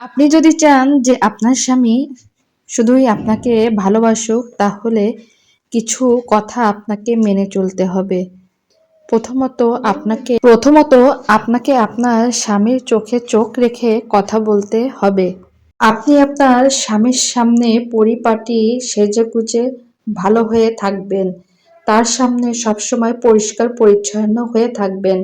আপনি যদি চান যে আপনার স্বামী শুধুই আপনাকে ভালোবাসুক, তাহলে কিছু কথা আপনাকে মেনে চলতে হবে। প্রথমত আপনাকে আপনার স্বামীর চোখে চোখ রেখে কথা বলতে হবে। আপনি আপনার স্বামীর সামনে পরিপাটি সেজেগুজে ভালো হয়ে থাকবেন। তার সামনে সবসময় পরিষ্কার পরিচ্ছন্ন হয়ে থাকবেন।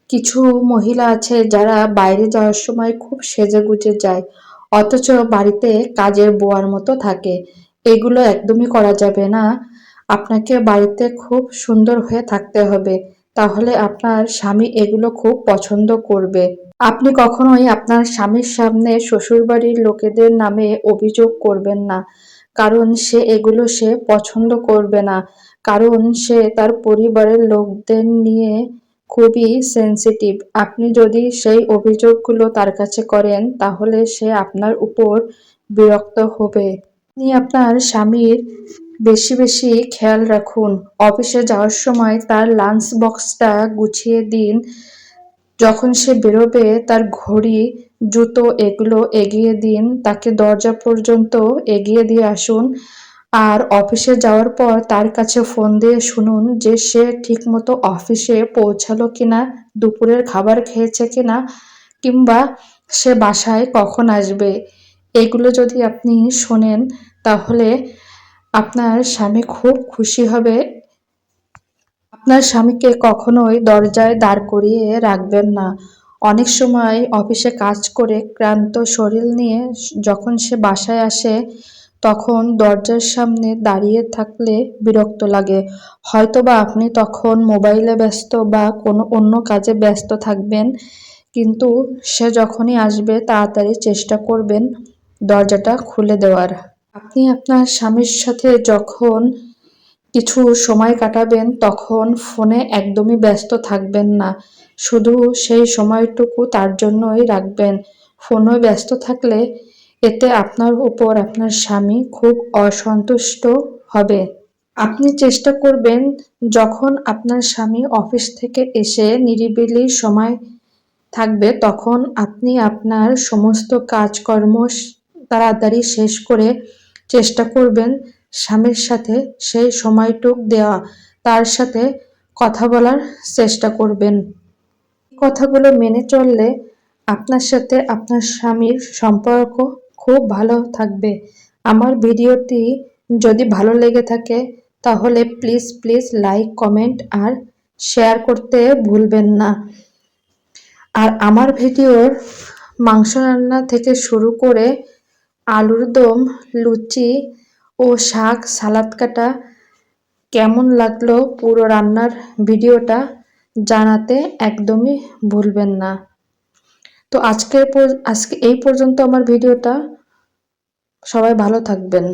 কিছু মহিলা আছে যারা বাইরে যাওয়ার সময় খুব সেজেগুজে যায়, অথচ বাড়িতে কাজের বুয়ার মতো থাকে। এগুলো একদমই করা যাবে না। আপনাকে বাড়িতে খুব সুন্দর হয়ে থাকতে হবে, তাহলে আপনার স্বামী এগুলো খুব পছন্দ করবে। আপনি কখনোই আপনার স্বামীর সামনে শ্বশুরবাড়ির লোকেদের নামে অভিযোগ করবেন না, কারণ সে পছন্দ করবে না। কারণ সে তার পরিবারের লোকদের নিয়ে খুবই সেনসিটিভ। আপনি যদি সেই অভিযোগগুলো তার কাছে করেন, তাহলে সে আপনার উপর বিরক্ত হবে। আপনি আপনার স্বামীর বেশি বেশি খেয়াল রাখুন। অফিসে যাওয়ার সময় তার লাঞ্চ বক্সটা গুছিয়ে দিন। যখন সে বেরোবে তার ঘড়ি, জুতো এগুলো এগিয়ে দিন। তাকে দরজা পর্যন্ত এগিয়ে দিয়ে আসুন। আর অফিসে যাওয়ার পর তার কাছে ফোন দিয়ে শুনুন যে সে ঠিকমতো অফিসে পৌঁছালো কিনা, দুপুরের খাবার খেয়েছে কিনা, কিংবা সে বাসায় কখন আসবে। এগুলো যদি আপনি শোনেন, তাহলে আপনার স্বামী খুব খুশি হবে। আপনার স্বামীকে কখনোই দরজায় দাঁড় করিয়ে রাখবেন না। অনেক সময় অফিসে কাজ করে ক্লান্ত শরীর নিয়ে যখন সে বাসায় আসে, তখন দরজার সামনে দাঁড়িয়ে থাকলে বিরক্ত লাগে। হয়তোবা আপনি তখন মোবাইলে ব্যস্ত বা কোনো অন্য কাজে ব্যস্ত থাকবেন, কিন্তু সে যখনই আসবে তাড়াতাড়ি চেষ্টা করবেন দরজাটা খুলে দেওয়ার। আপনি আপনার স্বামীর সাথে যখন কিছু সময় কাটাবেন, তখন ফোনে একদমই ব্যস্ত থাকবেন না। শুধু সেই সময়টুকু তার জন্যই রাখবেন। ফোনে ব্যস্ত থাকলে এতে আপনার উপর আপনার স্বামী খুব অসন্তুষ্ট হবে। আপনি চেষ্টা করবেন যখন আপনার স্বামী অফিস থেকে এসে নিরিবিলি সময় থাকবে, তখন আপনি আপনার সমস্ত কাজকর্ম তাড়াতাড়ি শেষ করে চেষ্টা করবেন স্বামীর সাথে সেই সময়টুক দেওয়া, তার সাথে কথা বলার চেষ্টা করবেন। এই কথাগুলো মেনে চললে আপনার সাথে আপনার স্বামীর সম্পর্ক খুব ভালো থাকবে। আমার ভিডিওটি যদি ভালো লেগে থাকে, তাহলে প্লিজ প্লিজ লাইক, কমেন্ট আর শেয়ার করতে ভুলবেন না। আর আমার ভিডিওর মাংস রান্না থেকে শুরু করে আলুর দম, লুচি ও শাক, সালাদ কাটা কেমন লাগলো পুরো রান্নার ভিডিওটা জানাতে একদমই ভুলবেন না। তো আজকে এই পর্যন্ত আমার ভিডিওটা। সবাই ভালো থাকবেন।